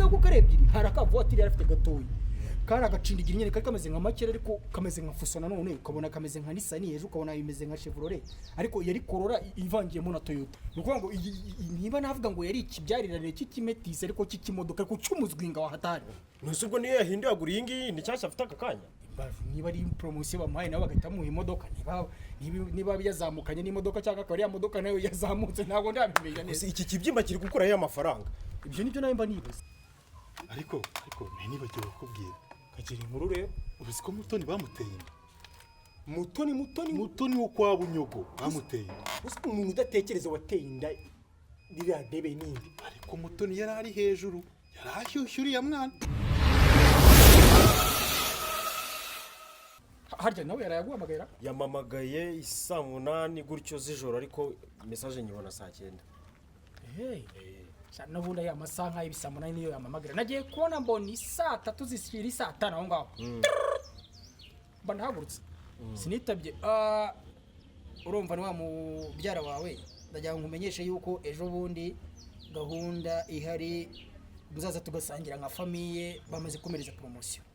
ko karebyiri haraka voiture yarafite gatoyi kara agacindigira nyene kari kameze nka makere ariko kameze nka fuso nanone ukabona kameze nka Nissan ejo ukabona bimeze nka Chevrolet ariko yari Corolla ivangiyemo na Toyota nuko ngo niba navuga ngo yari ikibyarirane cy'ikimetisi ariko cy'ikimodoka ariko cy'umuzwinga wa hatari nusubwo niyo yahinduye agura iyi ngiyi ni cyashya afite akakanya niba ari promotion bamuhaye nawe bagahita mu imodoka niba yazamukanye n'imodoka cyangwa akaba ari modoka nayo yazamutse ntabwo ndabimenya neza iki kibyimba kiri gukura ya mafaranga ibyo nibyo nawe mba nibaza ariko nibagiwe kubwira kagira inkuru rero ubizi ko Mutoni bamuteye Mutoni Mutoni wo kwa Bunyogo bamuteye uzi umuntu udatekereza wateye inda ririya debe nindi ariko Mutoni yari ari hejuru yari ashyushyuriye mwana harya nawe yarayaguhamagara yamamagaye saa 8 gutyo z'ijoro ariko message nyibona saa 9 cyane ubundi aya masaha y'ibisa 8 niyo yamamagara nagiye kubona mboni saa 3 zishyira saa 5 aho ngaho banahagurutse sinitabye urumva ni wa mubyara wawe ndagira ngo nkumenyeshe yuko ejo bundi gahunda ihari muzaza tugasangira nka famiye bamaze kumereza promotion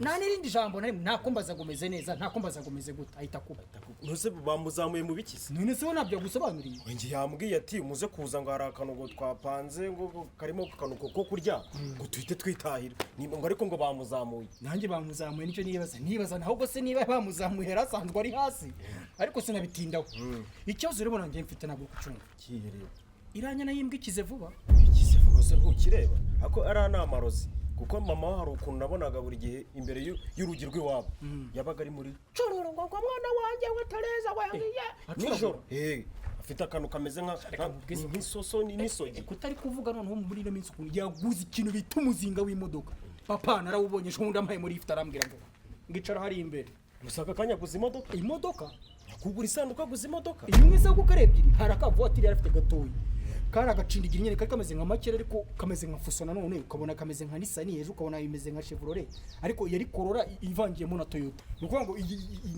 nani rindi jambo nari nakombaza gomeze neza nakombaza gomeze gute ahita kuba ntuze bamuzamuye mu bikizi none se nabyo gusobanuriye ngi yambwiye ati muze kuza ngo harakano twapanze ngo karimo kanuko ko kurya ngo tuhite twitahira ngo ariko ngo bamuzamuye nanjye bamuzamuye nicyo nibaza naho gose niba bamuzamuye harasanzwe ari hasi ariko sinabitindaho ikibazo rero nanjye mfite nabwo kucunga kihereye iranya nayimbwa ikize vuba se ntukireba ako ari anamarozi kuko mama hari ukuntu nabonaga buri gihe imbere y'urugi rw'iwabo yabaga ari muri cororo ngo mwana wanjye we Tereza wagiye nijoro afite akantu kameze nk'isoso n'isogi kutari kuvuga noneho muri no minsi ukuntu yaguze ikintu bita umuzinga w'imodoka papa narawubonye ejo bundi amaye muri ifite arambwira ngo ngicara hari imbere musaka kanya guza imodoka yakugura isanduka guza imodoka iyo mwiza ko karebyiri haraka voiture yarafite gatoyi kara agacindigira nyene kari kameze nka makere ariko kameze nka fuso nanone ukabona kameze nka Nissan ejo ukabona bimeze nka Chevrolet ariko yari Corolla ivangiyemo na Toyota nuko ngo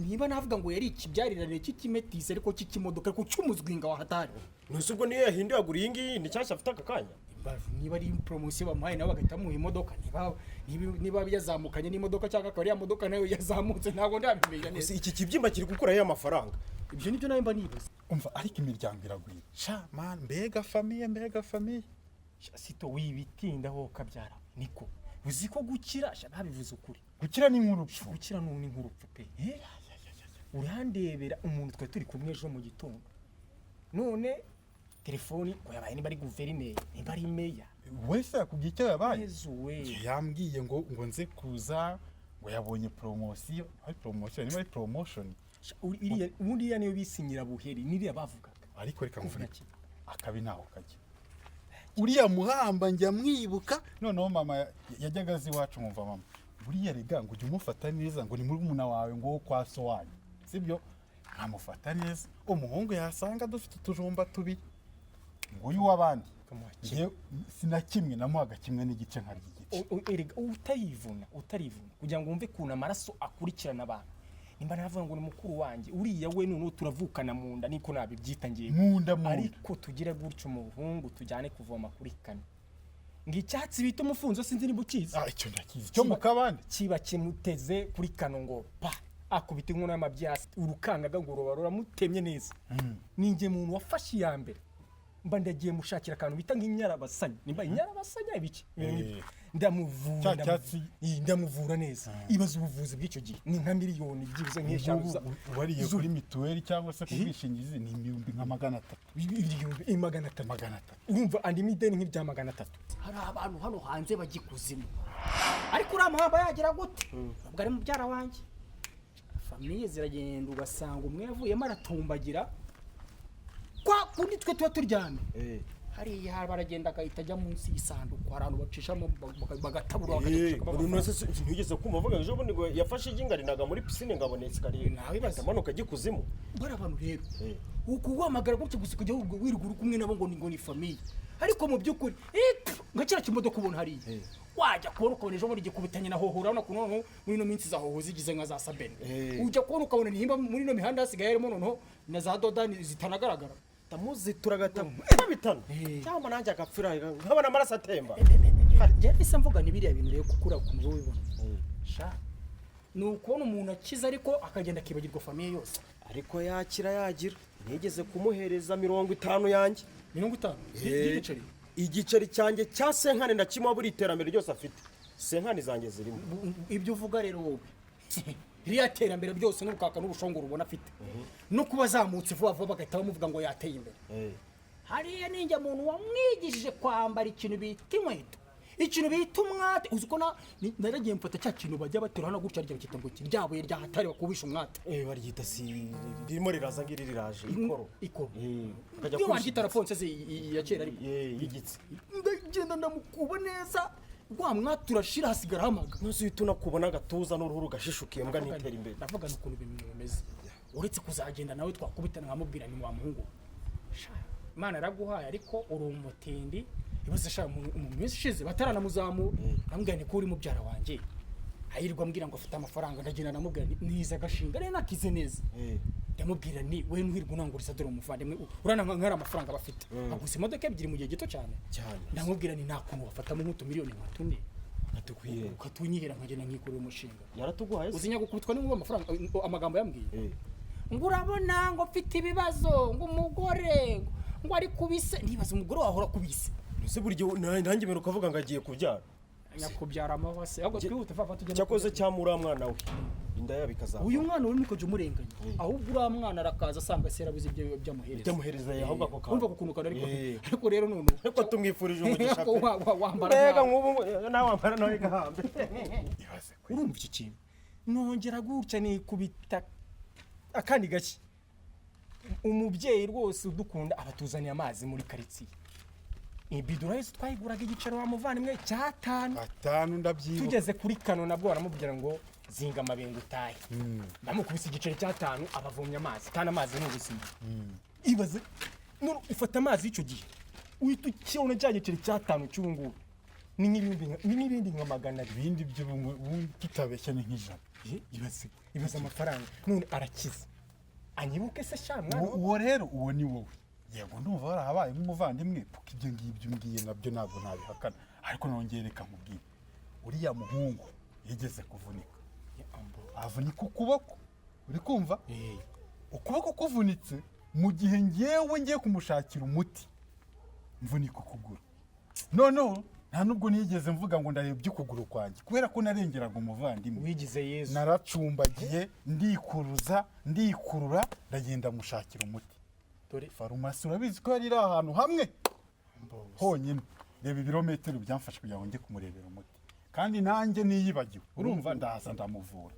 niba navuga ngo yari ikibyarirane cy'ikimetisi ariko cy'ikimodoka ariko cy'umuzwinga wa hatari nusubwo niyo yahinduye agura iyi ngiyi ni cyashya afite akakanya niba ari promotion bamuhaye nawe bagahita mu imodoka niba yazamukanye n'imodoka cyangwa akaba ari modoka nayo yazamutse ntabwo ndabimenya neza iki kibyimba kiri gukura ya mafaranga ibyo nibyo nawe mba nibaza umva ariko imiryango iragwira sha man mbega famille sito wibitindaho kabyara niko uzi ko gukira sha babivuze ukuri gukira ni nk'urupfu gukira ni nk'urupfu pe urandebera umuntu twe turi kumwe ejo mu gitondo none telefoni ngo yabaye niba ari guverineri niba ari meya wese yakubwiye icyo yabaye yambwiye ngo nze kuza ngo yabonye promotion niba ari promotion uriya niyo bisinyira buheri niriya bavugaga ariko reka mvuge akabi naho kajya uriya muhamba njya mwibuka noneho mama yajyaga azi iwacu mwumva mama buriya rega ngo ujye umufata neza ngo ni muri umuna wawe ngo kwa so wanyu sibyo nkamufata neza umuhungu yasanga dufite utujumba tubi ngo uyu wabandi sina kimwe namuhaga kimwe n'igice nkarya igice erega utayivuna kugira ngo wumve kuna amaraso akurikirana abantu nimba navuga ngo ni mukuru wanjye uriya we none turavukana mu nda niko nabibyita ngiye ariko tugira gutyo umuhungu tujyane kuvoma kuri kane ngicyatsi bita umufunzo sinzi ni bukizi icyo ndakizi cyo mukabande kiba kimuteze kuri kano ngo pa akubita inkono y'amabyasi urukangaga ngo rubarora mutemye neza ninge muntu wafashe ya mbere mba ndagiye mushakira akantu bita nk'inyarabasanya nimba inyarabasanya ibiki ndamuvura neza ibaza ubuvuzi bw'icyo gihe ni nka miliyoni byibuze nk'eshanu wariye kuri mituweli cyangwa se kubishingizi ni ibihumbi nka 300 ibihumbi 300 urumva andi mideni nk'ibya 300 hari abantu hano hanze bagikuzimu ariko uramahamba yagira gute ubwo ari mubyara wanjye famiye ziragenda ugasanga umwe yavuyemo aratumbagira kwa kundi twe tuba turyamye hariya baragenda akahita ajya munsi y'isanduku hari abantu bacishamo bagatabura ntugeze kumva avuga ejo bundi ngo yafashe igingari muri pisine ngabonetse kari nawe bazamanuka gikuzimu bari abantu rero ukuwamagara gutyo gusa kujya wiruguru kumwe nabo ngo ni famiye ariko mu by'ukuri ngakira kimodoka ubona hariya wajya kubona ukabona ejo bundi gikubitanye na hoho urabona ko noneho muri ino minsi za hoho zigize nka za sabene ujya kubona ukabona nimba muri ino mihanda hasigaye harimo noneho na za dodani zitanagaragara tamuzitura gatamo bitano cyangwa nanjye agapfira nkabona amaraso atemba njye nise mvuga n'ibiriya bintu rero kukura ku mubiri wibona sha ni ukubona umuntu akiza ariko akagenda akibagirwa famiye yose ariko yakira yagira nigeze kumuhereza 50 yanjye 50 y'igiceri igiceri cyanjye cya senkane ndakimwa buri iterambere ryose afite senkane zanjye zirimo ibyo uvuga rero wowe iriya terambere byose n'ubukaka n'ubushongoro ubona afite no kuba azamutse vuba vuba bagahita bamuvuga ngo yateye imbere hariya ninjye muntu wamwigishije kwambara ikintu bita inkweto ikintu bita umwate uzi ko naragiye mfata cya kintu bajya batera hano gutya rya bakita ngo kiryabuye ryahatari bakubisha umwate baryita si ririmo riraza ngiri riraje ikoro iyo baryita rafonse ya kera ariko yigitse ndagenda ndamukuba neza rwa mwate urashira hasigara hamaga nose uhita unakubona agatuza n'uruhu rugashishukiye mbwa nitera imbere ndavuga n'ukuntu bimeze uretse kuzagenda nawe twakubitana nkamubwira ni wa muhungu Imana araguhaye ariko uri umutindi ibaze sha umuntu wese shize bataranamuzamu ambwira ni ko uri mubyara wanjye ayirwa ambwira ngo afite amafaranga ndagenda namubwira niza gashinga rero nakize neza ndamubwira ni we ntuhirwa unanguriza dore umuvandimwe urana nkara amafaranga bafite aguze imodoka ebyiri mu gihe gito cyane ndamubwira ni nakuntu wafatamo nk'utu miliyoni 4 atukwiye ukatunyihera nkagenda nkikorera umushinga yaratuguhaye uzinya gukubitwa n'inkuba amafaranga amagambo yambwiye ngo urabona ngo mfite ibibazo ngo umugore ngo ari kubise nibaza umugore wahora kubise nose buryo nanjye mbere ukavuga ngo agiye kubyara nyakubyara amabase ahubwo twihute fafa tugenda cyakoze cyamura mwana we inda yabikaza uyu mwana uri muko jumurenganya ahubwo ura mwana arakaza asanga serabuze ibyo byamuhereza ahubwo ako kumva kukunukana ariko rero none ariko tumwifurije umugisha ko wambara mbega nk'ubu nawe wambara nawe gahambe urumva iki kintu nongera gutya ni kubita akandi gake umubyeyi rwose udukunda abatuzaniye amazi muri karitsiye ibidura yose twayiguraga igicero wa muvandimwe cyatanu ndabyibuka tugeze kuri kano nabwo baramubwira ngo zinga amabengo utahe bamukubise igiceri cyatanu abavomye amazi kandi amazi ni ubuzima ibaze none ufata amazi y'icyo gihe uhita ukibona cya giceri cyatanu cy'ubungubu ni n'ibindi nka magana ibindi by'ubu tutabeshya ni nk'ijana ibaze amafaranga none arakiza anyibuke se shamwana uwo rero uwo ni wowe yego ndumva warahabaye nk'umuvandimwe kuko ibyo ngibyo umbwiye nabyo ntabwo nabihakana ariko nongereka nkubwire uriya muhungu yigeze kuvunika avunika ukuboko uri kumva ukuboko kuvunitse mu gihe ngiye kumushakira umuti mvunika ukuguru noneho nta nubwo nigeze mvuga ngo ndareba iby'ukuguru kwanjye kubera ko narengeraga umuvandimwe wigize Yesu naracumbagiye ndikurura ndagenda mushakira umuti dore farumasi urabizi ko yari ahantu hamwe honyine reba ibirometero byamfashe kugira ngo njye kumurebera umuti kandi nanjye niyibagiwe urumva ndaza ndamuvura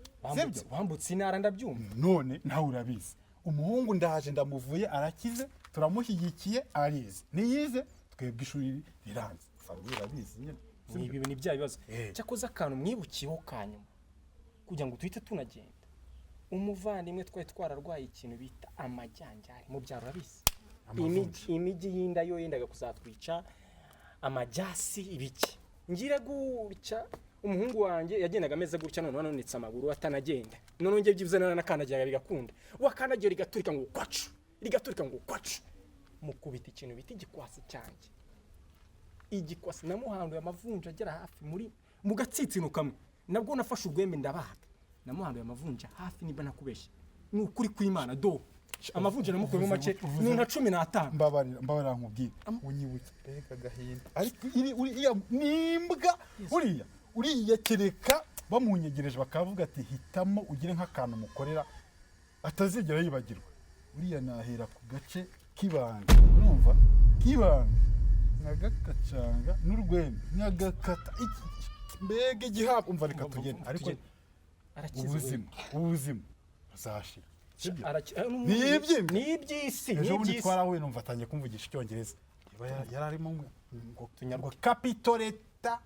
wambutse intara ndabyumva none nawe urabizi umuhungu ndaje ndamuvuye arakize turamushyigikiye arize niyize twebwe ishuri riranze famiye urabizi nyine ibi ni bya bibazo cyakoze akantu mwibukiyeho kanyuma kugira ngo tuhite tunagenda umuvandimwe twari twararwaye ikintu bita amajyanjari mu byaro urabizi imijyi y'inda yo yendaga kuzatwica amajyasi ibiki ngira gutya umuhungu wanjye yagendaga ameze gutya none wanonetse amaguru atanagenda none ngiye byivuze nakanagira bigakunda wakanagira rigaturika ngo kwacu mukubita ikintu bita igikwasi cyanjye igikwasi namuhanduye amavunja agera hafi mu gatsitsino kamwe nabwo nafashe urwembe ndabaga namuhanduye amavunja hafi niba nakubeshye ni ukuri kw'Imana do amavunja namukuyemo make ni nka 15 mbabarira nkubwire unyibutse mbega gahinda ariko uriya nimbwa uriya kereka bamunyegereje bakavuga ati hitamo ugire nk'akantu mukorera atazigera yibagirwa uriya nahera ku gace k'ibanga urumva k'ibanga nkagakacanga n'urwembe nkagakata mbega igihabwa umva reka tugende ariko ubuzima azashira niby'isi ejo bundi twarahuye numva atangiye kumvugisha icyongereza yari arimo ngo kapitoleta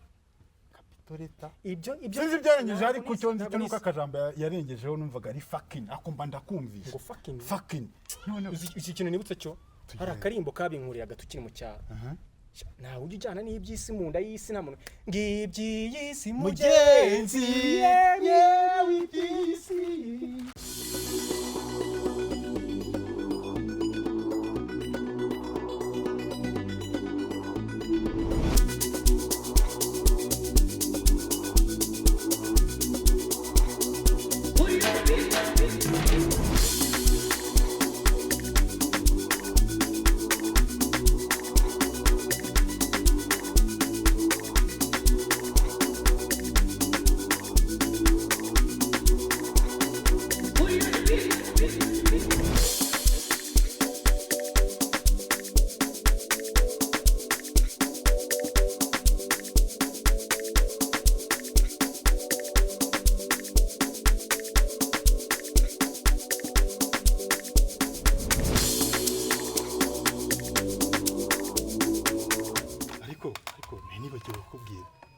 ibyo sinzi byarengeje ariko cyo nzi cyo nuko akajambo yarengejeho numvaga ari fucking akumva ndakumvisha ngo fucking none iki kintu nibutse cyo hari akarimbo kabinkuriye agatukiri mu cyaro ntawe ujya ujyana n'iby'isi mu nda y'isi nta muntu ng'iby'isi mugenzi yewe iby'isi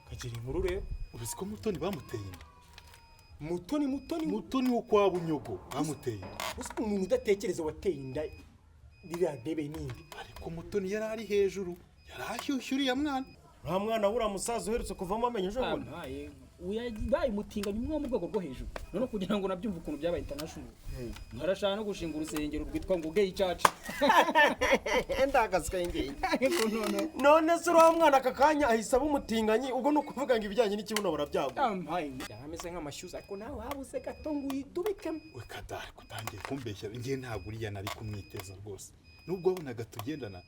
kagira inkuru rero. uruzi ko Mutoni bamuteye inda Mutoni wo kwa Bunyogo bamuteye inda uzi umuntu udatekereza wateye inda ririya debe nindi. ariko Mutoni yari ari hejuru yari ashyushye uriya mwana nta mwana wura musaza uherutse kuvamo amenyo ejo bundi uyabaye umutinganya umwe wo mu rwego rwo hejuru none kugira ngo nabyumve ukuntu byabaye international ntarashaka no gushinga urusengero rwitwa ngo gay church ndagaskenge none se uriya mwana aka kanya ahise aba umutinganyi ubwo ni ukuvuga ngo ibijyanye n'ikibuno barabyagwa ameze nk'amashyuzi ariko nawe habuze gato ngo uyidubikemo we kadari kutangiye kumbeshya ngiye ntabwo uriya nari kumwiteza rwose nubwo wabonaga tugendana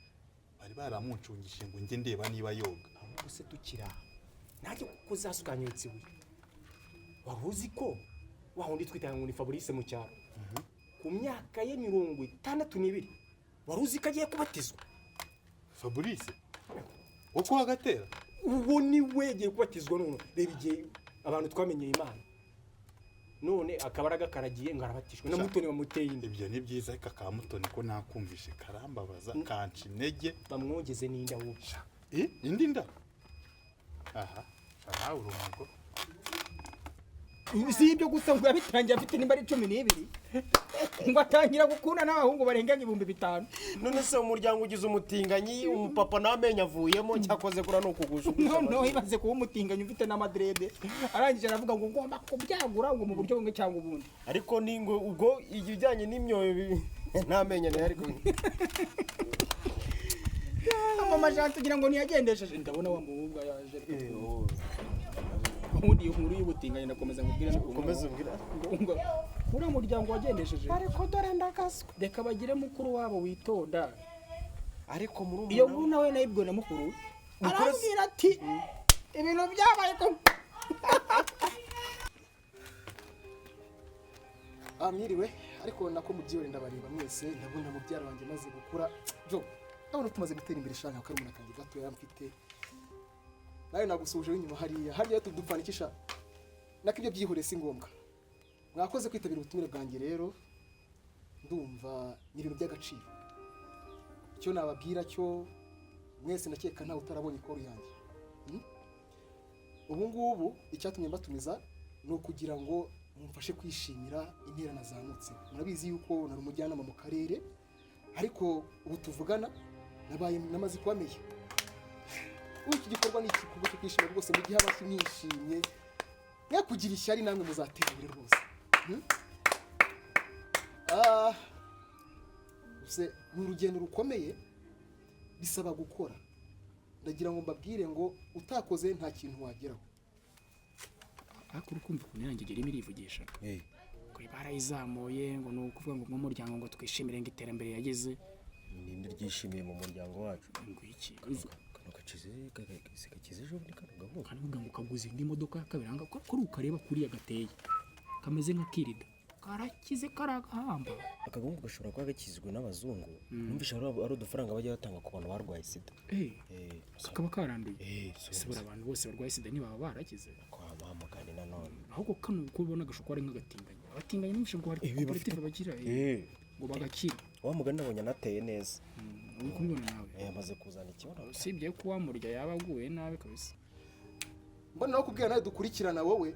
bari baramuncungishije ngo njye ndeba niba yoga ubuse tukira nanjye kuko zasukanyutse ibuye wari uzi ko wa wundi twitanga ngo ni Fabrice mu cyaro ku myaka ye 62 wari uzi ko agiye kubatizwa. Fabrice wo kwa Gatera ubu ni we yagiye kubatizwa none reba igihe abantu twamenyeye Imana none akabaraga karagiye ngarabatishwe na Mutoni bamuteye inde. ibyo ni byiza ariko ka Mutoni ko nakumvishe karambabaza kanci intege bamwogeze n'inda wubsha indi nda aha urumago si ibyo gusa ngo yabitangiye afite nimba ari 12 ngo atangira gukunda n'abahungu barenga 5,000. none se umuryango ugize umutinganyi umupapa n'amenyo avuyemo cyakoze kura no kugusha no ibaze kuba umutinganyi ufite n'amadrede arangije aravuga ngo ngomba kubyagura ngo mu buryo bumwe cyangwa ubundi ariko ningo ubwo ijyanye n'imyoyo n'amenyo ne ariko mama Jean tugira ngo niyagendesheje ndabona wa muhunga yaje ubundi inkuru y'ubutinganye nakomeza nkubwira ukomeze ubwira ngo ura muryango wagendesheje ariko dore ndakaswe reka bagire mukuru wabo witonda ariko muri iyo nkuru nawe nayibwo na mukuru arabwira ati ibintu byabaye ko amiriwe ariko nako mubyiwe ndabareba mwese ndabona mubyara wanjye maze gukura jo ndabona tumaze gutera imbere shaka ko ari umuntu kanjye gato yamfite nawe nagusuje inyuma hariya tudupfanikisha nako ibyo byihore si ngombwa mwakoze kwitabira ubutumire bwanjye rero ndumva ni ibintu by'agaciro cyo nababwira cyo mwese nakeka ntawe utarabonye ikoru yanjye ubu ngubu icyatumye mbatumiza ni ukugira ngo mumfashe kwishimira intera nazamutse murabizi yuko nari umujyanama mu karere ariko ubu tuvugana nabaye namaze kubamenya iki gikorwa ni igikorwa cyo kwishimira rwose mu gihe abasi mwishimye mwe kugira ishyari namwe muzatera imbere rwose ni urugendo rukomeye bisaba gukora ndagira ngo mbabwire ngo utakoze nta kintu wageraho ariko urukumva ukuntu yanjye irivugisha kuri barayizamuye ngo ni ukuvuga ngo nk'umuryango ngo twishimire ngo iterambere yageze ninde ryishimiye mu muryango wacu ngo iki gakize ejo bundi kano kandi uvuga ngo kaguze indi modoka kabiranga ko kuri ukareba kuriya gateye kameze nka kirida karakize karagahamba akagahungu gashobora kuba gakizwe n'abazungu numvisha ari udufaranga bajya batanga ku bantu barwaye sida kakaba karanduye sibura abantu bose barwaye sida ntibaba barakize kwa bahamagane nanone ahubwo kano uko ubona gashobora ari nk'agatinganya abatinganya n'umushe ngo hari koperative bagira ngo bagakira wa mugani nabonye anateye neza uri kumubona nawe yamaze kuzana ikibazo usibye ko wamurya yaba aguye nabi kabisa mbona nawe kubwira nawe dukurikirana wowe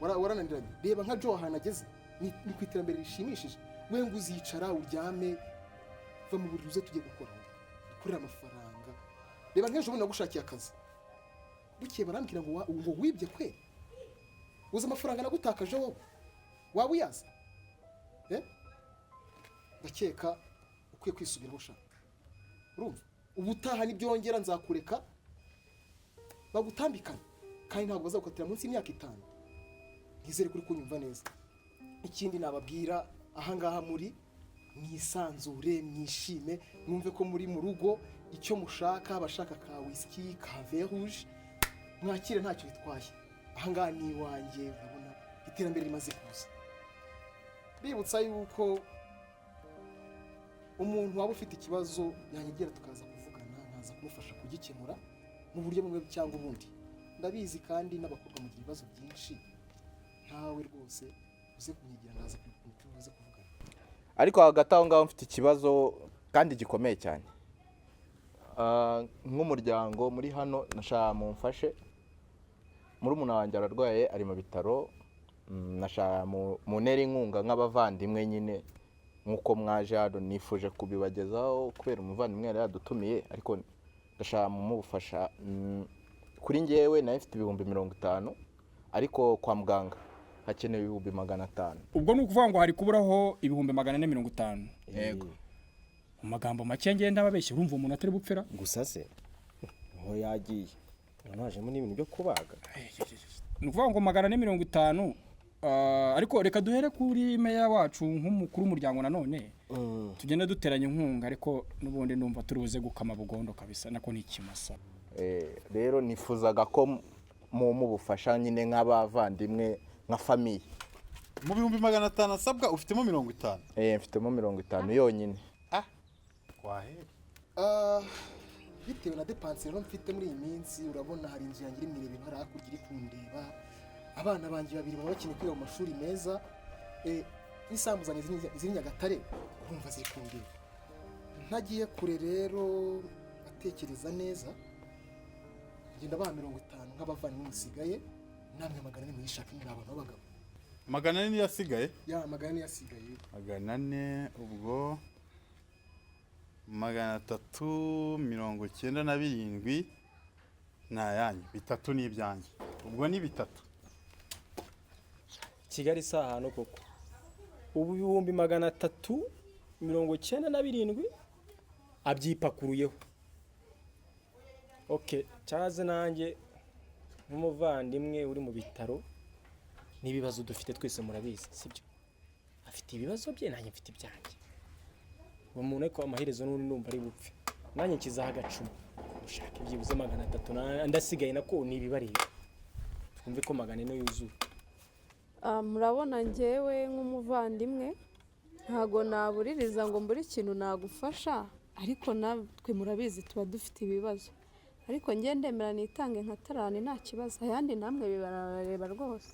warananiranye reba nka Joe ahantu ageze ni ku iterambere rishimishije we ngo uzicara uryame va mu buriri uze tujye gukora dukorera amafaranga reba nk'ejo bundi nagushakiye akazi bukeye barambwira ngo wibye kwe uzi amafaranga nagutakaje wowe waba uyazi ndakeka ukwiye kwisubiraho ushaka urumva ubutaha nibyongera nzakureka bagutambikana kandi ntabwo bazagukatira munsi y'imyaka 5 ntizere kuri kunyumva neza ikindi nababwira ahangaha muri mwisanzure mwishime mwumve ko muri mu rugo icyo mushaka abashaka ka whisky ka vin rouge mwakire ntacyo bitwaye ahangaha ni iwanjye urabona iterambere rimaze kuza bibutsa yuko umuntu waba ufite ikibazo yanyegera tukaza kuvugana nkaza kumufasha kugikemura mu buryo bumwe cyangwa ubundi ndabizi kandi n'abakobwa mugira ibibazo byinshi ntawe rwose uze kunyegera ndaza kuvuze kuvugana ariko hagati aho ngaho mfite ikibazo kandi gikomeye cyane nk'umuryango muri hano nashaka mumfashe murumuna wanjye ararwaye ari mu bitaro, nashaka mu ntera inkunga nk'abavandimwe nyine nk'uko mwaje hano nifuje kubibagezaho kubera umuvandimwe yari yadutumiye, ariko ndashaka mumufasha. Kuri njyewe nayo mfite ibihumbi 50, ariko kwa muganga hakenewe ibihumbi 500. ubwo ni ukuvuga ngo hari kuburaho ibihumbi 450. Yego. Mu magambo make ngenda babeshye, urumva umuntu atari bupfera. gusa se aho yagiye najemo n'ibintu byo kubaga. Ni ukuvuga ngo 450. Ariko reka duhere kuri meya wacu nk'umukuru w'umuryango nanone tugenda duteranya inkunga, ariko n'ubundi ndumva turuze gukama bugondo kabisa, nako ni ikimasa. Rero nifuzaga ko mubufasha nyine nk'abavandimwe nka famiye. Mu bihumbi 500 asabwa ufitemo 50. Mfitemo 50 yonyine. Wahe. Bitewe na depanse rero mfite muri iyi minsi, urabona hari inzu yanjye iri mu ibintu hari hakurya iri kundeba, abana banjye babiri baba bakeneye kwiga mu mashuri meza, n'isambu zanjye ziri Nyagatare urumva ziri kundeba. Ntagiye kure rero atekereza neza, ngenda baha 50 nk'abavandimwe musigaye, namwe 400 mwishaka muri abantu b'abagabo. 400 niyo yasigaye? Ya 400 yasigaye. 400 ubwo 397 nayanyu, 3 ni ibyanjye. Ubwo ni 3. Kigali saha hano koko ubu ibihumbi 397 abyipakuruyeho. Okay, cyaze nanjye nk'umuvandimwe uri mu bitaro, n'ibibazo dufite twese murabizi sibyo? Afite ibibazo bye, nanjye mfite ibyanjye. Umuntu ariko amaherezo n'uri ndumva ari bupfe, nanjye nkizaha agacuma ushaka ibyibuze 300 ndasigaye nako nibibarira twumve ko 400 yuzuye. Murabona njyewe nk'umuvandimwe ntago nabuririza ngo mbure ikintu nagufasha, ariko natwe murabizi tuba dufite ibibazo, ariko njye ndemera nitange nka tarani nta kibazo, ayandi namwe bibarareba rwose.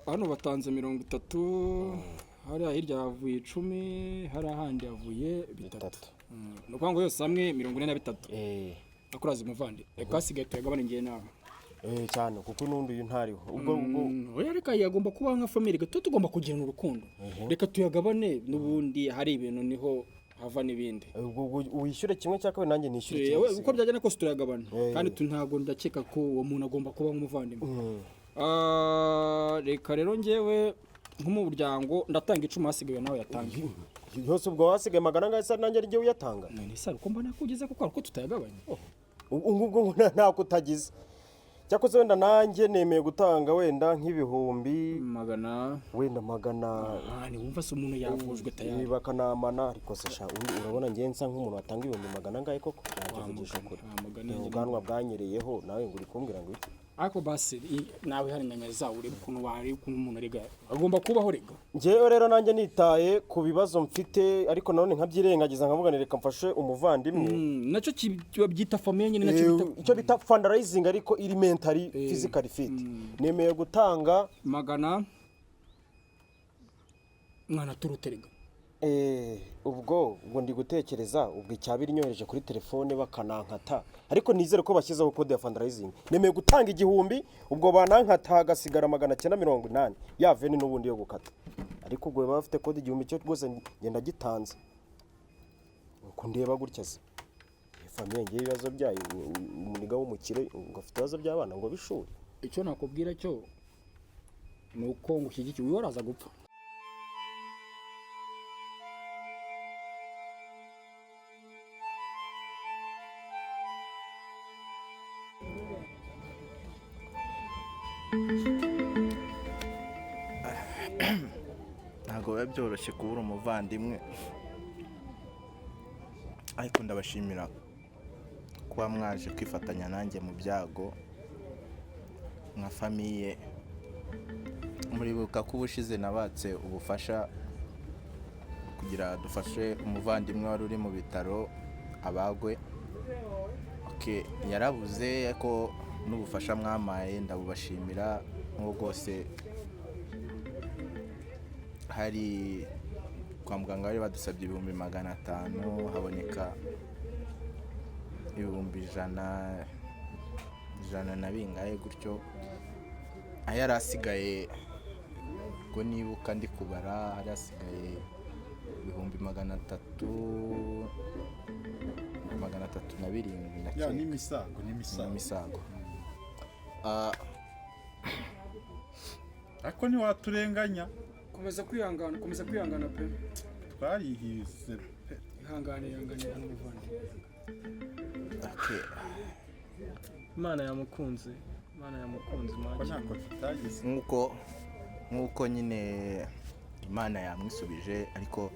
Hano batanze 30, hari hirya havuye 10, hari ahandi havuye 3. No kwango yose hamwe 43. Akuraza umuvandi. Reka hasigaye tuyagabane ngiye nawe. Cyane kuko nundi uyu ntariho. Ubwo oya reka yagomba kuba nka family gato, tugomba kugirana urukundo. Reka tuyagabane n'ubundi hari ibintu niho hava n'ibindi. ubwo wishyure kimwe cya kabiri nanjye nishyure kimwe. Uko byagenda kose turagabana. Kandi ntago ndakeka ko uwo muntu agomba kuba nk'umuvandimwe. Reka rero njyewe nk'umuryango ndatanga 10 hasigaye nawe yatanga. Yose ubwo wasigaye 500 nanjye ari giye uyatanga. None sara uko mbona kugeze kuko ariko tutayagabanye. Ubwo nta kutagize. Cyakoze wenda nanjye nemeye gutanga wenda nk'ibihumbi 100. Wenda 100. Ni wumva se umuntu yavujwe tayari. Bakanamana ariko se sha undi urabona ngiye nsa nk'umuntu watanga ibihumbi 100 ngahe koko. Navugisha kure. Ubwanwa bwanyereyeho nawe nguri kumbwira ngo iki. Ako basi nawe hari nyanyeza uri ukuntu wari ukuntu umuntu arega agomba kubaho rega. Ngewe rero nanjye nitaye ku bibazo mfite, ariko none nkabyirengagiza nkavuga reka mfashe umuvandimwe. Naco kibabyita famille nyine naco icyo bita fundraising ariko elementary physical fit. Nemeye gutanga 100 mwana turuterega. Ubwo ndi gutekereza ubwo icyabiri nyohereje kuri telefone bakanankata, ariko nizere ko bashyizeho code ya fundraising. Nemeye gutanga 1000, ubwo banankata hagasigara 980 ya veni n'ubundi yo gukata, ariko ubwo baba bafite code 1000 cyo rwose ngenda gitanze. Uko ndeba gutya se famille ngiye ibibazo byayo, umuniga w'umukire ngo afite ibibazo by'abana ngo bishuri. Icyo nakubwira cyo nuko ngushyigikiye waraza gupfa. Ntabwo biba byoroshye kubura umuvandimwe, ariko ndabashimira kuba mwaje kwifatanya nanjye mu byago nka famiye. Muribuka ko ubushize nabatse ubufasha kugira dufashe umuvandimwe wari uri mu bitaro abagwe. Yarabuze ko n'ubufasha mwamaye ndabubashimira rwose. Hari kwa muganga bari badusabye ibihumbi 500, haboneka ibihumbi 100 ijana na bingahe gutyo, ayari asigaye ubwo nibuka ndi kubara hari asigaye ibihumbi 307 ya n'imisago n'imisago. ariko ntiwaturenganya, komeza kwihangana pe. twarihize pe. ihangane n'umuvandimwe. Okay. Imana yamukunze ko manje. ntako tutagize. nk'uko nyine Imana yamwisubije, ariko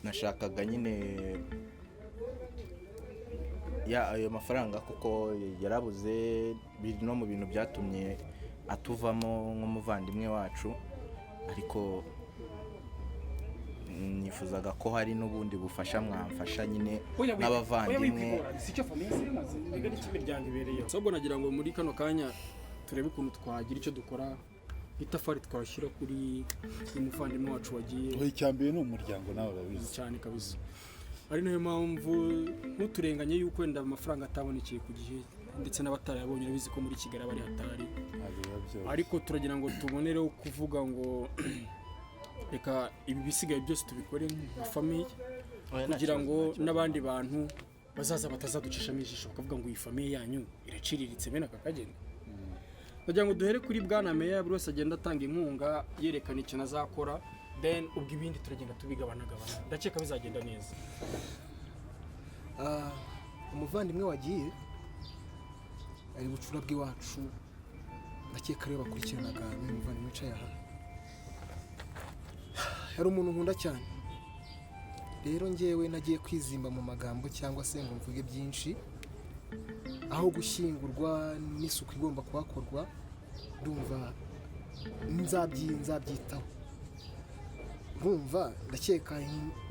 nashakaga nyine ayo mafaranga kuko yarabuze, biri no mu bintu byatumye atuvamo nk'umuvandimwe wacu, ariko nifuzaga ko hari n'ubundi bufasha mwamfasha nyine n'abavandimwe. Sicyo famille zimaze bigari cy'imiryango ibereye. Sobwo nagira ngo muri kano kanya turebe ukuntu twagira icyo dukora, itafari twashyira kuri umuvandimwe wacu wagiye. Icyambere ni umuryango nawe urabizi cyane kabisa. Ari nayo mpamvu ntuturenganye yuko wenda amafaranga atabonekeye ku gihe, ndetse n'abatarayabonye urabizi ko muri Kigali bari hatari, ariko turagira ngo tubonereho kuvuga ngo reka ibi bisigaye byose tubikore nka famille, kugira ngo n'abandi bantu bazaza batazaducishamo ijisho bakavuga ngo iyi famille yanyu iraciriritse bene aka kagenda. Kugira ngo duhere kuri bwana meya, buri wese agenda atanga inkunga yerekana icyo nazakora, then ubwo ibindi turagenda tubigabana, ndakeka bizagenda neza. Umuvandimwe wagiye ari bucura bw'iwacu, ndakeka rero bakurikiranaga n'umuvandimwe wicaye aha. Yari umuntu nkunda cyane, rero njyewe nagiye kwizimba mu magambo cyangwa se ngo mvuge byinshi, aho gushyingurwa n'isuku igomba kuhakorwa, ndumva nzabyitaho. Nkumva ndakeka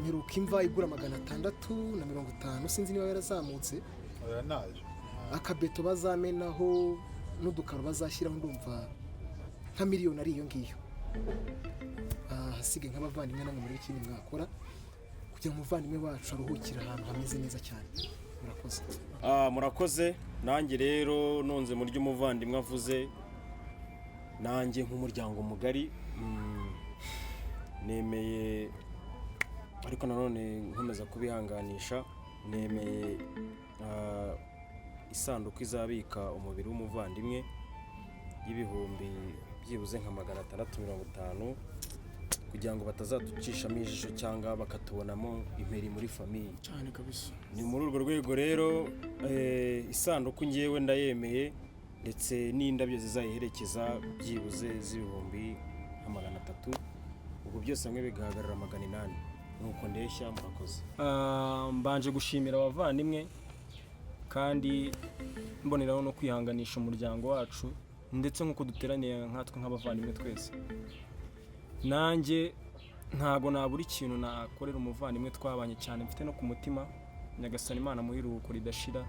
nyiruka imva igura 650, sinzi niba yarazamutse. oya naje Akabeto bazamenaho n'udukaro bazashyiraho, ndumva nka miliyoni ari iyo ngiyo. Hasigaye nk'abavandimwe namwe muri ikindi mwakora kugira ngo umuvandimwe wacu aruhukire ahantu hameze neza cyane. Murakoze. Murakoze. Nanjye rero nonze muri ry'umuvandimwe avuze, nanjye nk'umuryango mugari nemeye, ariko nanone nkomeza kubihanganisha, nemeye isanduku izabika umubiri w'umuvandimwe y'ibihumbi byibuze nka 650, kugira ngo batazaducishamo ijisho cyangwa bakatubonamo imperi muri famille cyane kabisa. Ni muri urwo rwego rero isanduku ngewe ndayemeye, ndetse n'indabyo zizayiherekeza byibuze z'ibihumbi nka 300, ubwo byose hamwe bigahagarara 800. nuko ndeshya. Murakoze. Mbanje gushimira abavandimwe, kandi mboneraho no kwihanganisha umuryango wacu, ndetse nk'uko duteraniye nkatwe nk'abavandimwe twese. Nanjye ntago nabura ikintu nakorera umuvandimwe twabanye cyane, mfite no ku mutima. Nyagasani Imana muhiruko ridashira.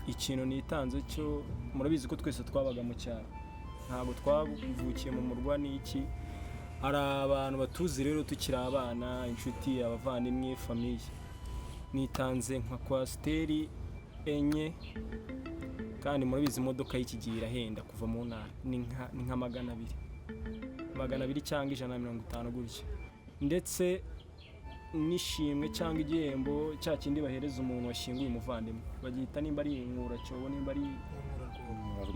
Ikintu nitanze cyo, murabizi ko twese twabaga mu cyaro, ntago twavukiye mu murwa n'iki. Hari abantu batuzi rero tukiri abana, inshuti, abavandimwe, famille. Nitanze nka kwasiteri 4, kandi murabizi imodoka y'iki gihe irahenda kuva mu ntara, ni nka 200 cyangwa 150 gutyo, ndetse nishimwe cyangwa igihembo cya kindi bahereza umuntu washyinguye umuvandimwe, bagihita nimba ari inkura cyobo, nimba ari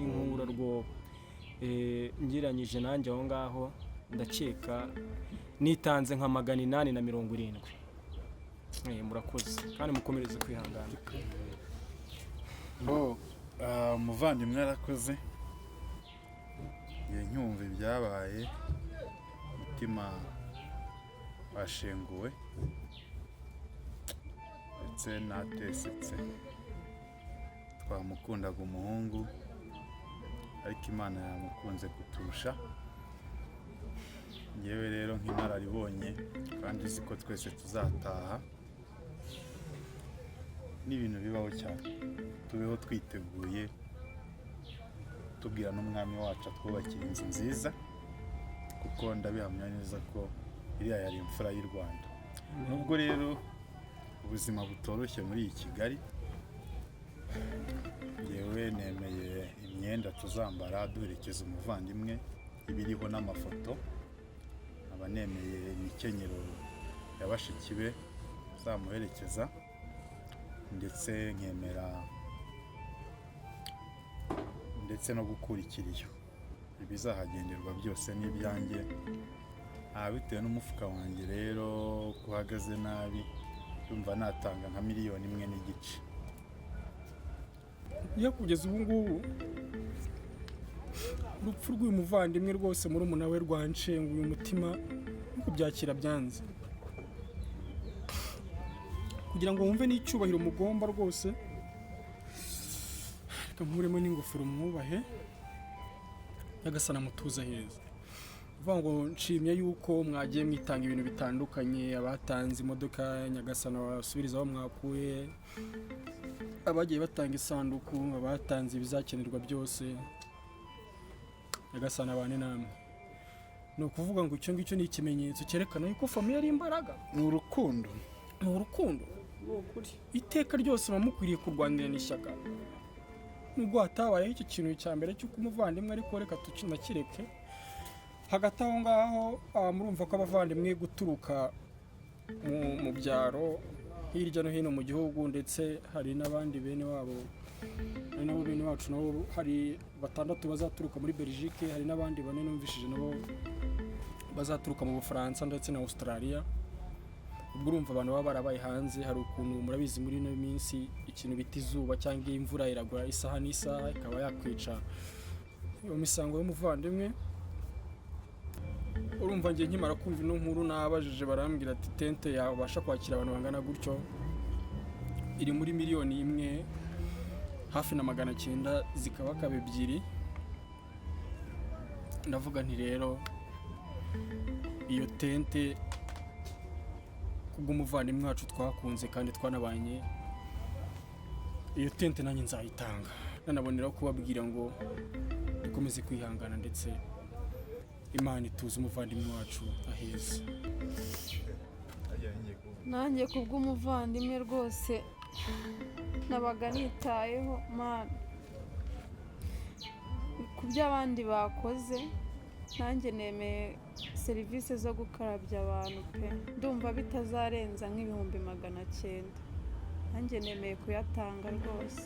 inkura rwo. Ngiranyije nanjye aho ngaho ndakeka nitanze nka 870. Murakoze, kandi mukomereze kwihangana. umuvandimwe arakoze, nyumva ibyabaye, umutima washenguwe ndetse natesetse. Twamukundaga umuhungu, ariko Imana yamukunze kuturusha. Ngewe rero nk'inararibonye, kandi uzi ko twese tuzataha, n'ibintu bibaho cyane, tubeho twiteguye, tubwira n'umwami wacu atwubakira inzu nziza, kuko kuko ndabihamya neza ko iriya yari imfura y'u Rwanda. Nubwo rero ubuzima butoroshye muri iyi Kigali, yewe nemeye imyenda tuzambara duherekeza umuvandimwe ibiriho n'amafoto, aba nemeye imikenyero ya bashiki be zamuherekeza, ndetse nkemera ndetse no gukura ikiriyo. Ibizahagenderwa byose n'ibyanjye, bitewe n'umufuka wanjye rero uhagaze nabi, yumva natanga nka 1.5 miliyoni. iyo kugeza ubu ngubu urupfu rw'uyu muvandimwe rwose muri umuna we rwanshenguye umutima no kubyakira byanze, kugira ngo wumve n'icyubahiro mugomba rwose, reka nkuremo n'ingofero mwubahe, Nyagasana mutuza heza. Uvuga ngo nshimye yuko mwagiye mwitanga ibintu bitandukanye, abatanze imodoka Nyagasana basubiriza aho mwakuye, abagiye batanga isanduku, abatanze ibizakenerwa byose, Nyagasana abane namwe. Ni ukuvuga ngo icyo ngicyo ni ikimenyetso cyerekana yuko famiye ari imbaraga, Ni urukundo. ni urukundo, ni ukuri. Iteka ryose muba mukwiriye kurwanira n'ishyaka, nubwo hatabayeho icyo kintu cya mbere cy'uko umuvandimwe, ariko reka tunakireke. Hagati aho ngaho murumva ko abavandimwe guturuka mu byaro hirya no hino mu gihugu, ndetse hari n'abandi bene wabo, hari nabo bene wacu nabo, hari 6 bazaturuka muri Belgique, hari n'abandi 4 numvishije nabo bazaturuka mu Bufaransa ndetse na Australia. Ubwo urumva abantu baba barabaye hanze, hari ukuntu murabizi muri ino minsi ikintu bita izuba cyangwa imvura iragwa isaha n'isaha ikaba yakwica iyo misango y'umuvandimwe. Urumva ngiye nkimara kumva ino nkuru nabajije, barambwira ati tente yabasha kwakira abantu bangana gutyo iri muri 1 miliyoni hafi na 900, zikaba kaba 2. Ndavuga nti rero iyo tente kubw'umuvandimwe wacu twakunze kandi twanabanye, iyo tente nanjye nzayitanga. Nanaboneraho kubabwira ngo dukomeze kwihangana, ndetse Imana ituze umuvandimwe wacu aheza. nanjye kubw'umuvandimwe rwose nabaga nitayeho Mana, ku byo abandi bakoze nanjye nemeye serivisi zo gukarabya abantu pe, ndumva bitazarenza nk'ibihumbi 900, nanjye nemeye kuyatanga rwose.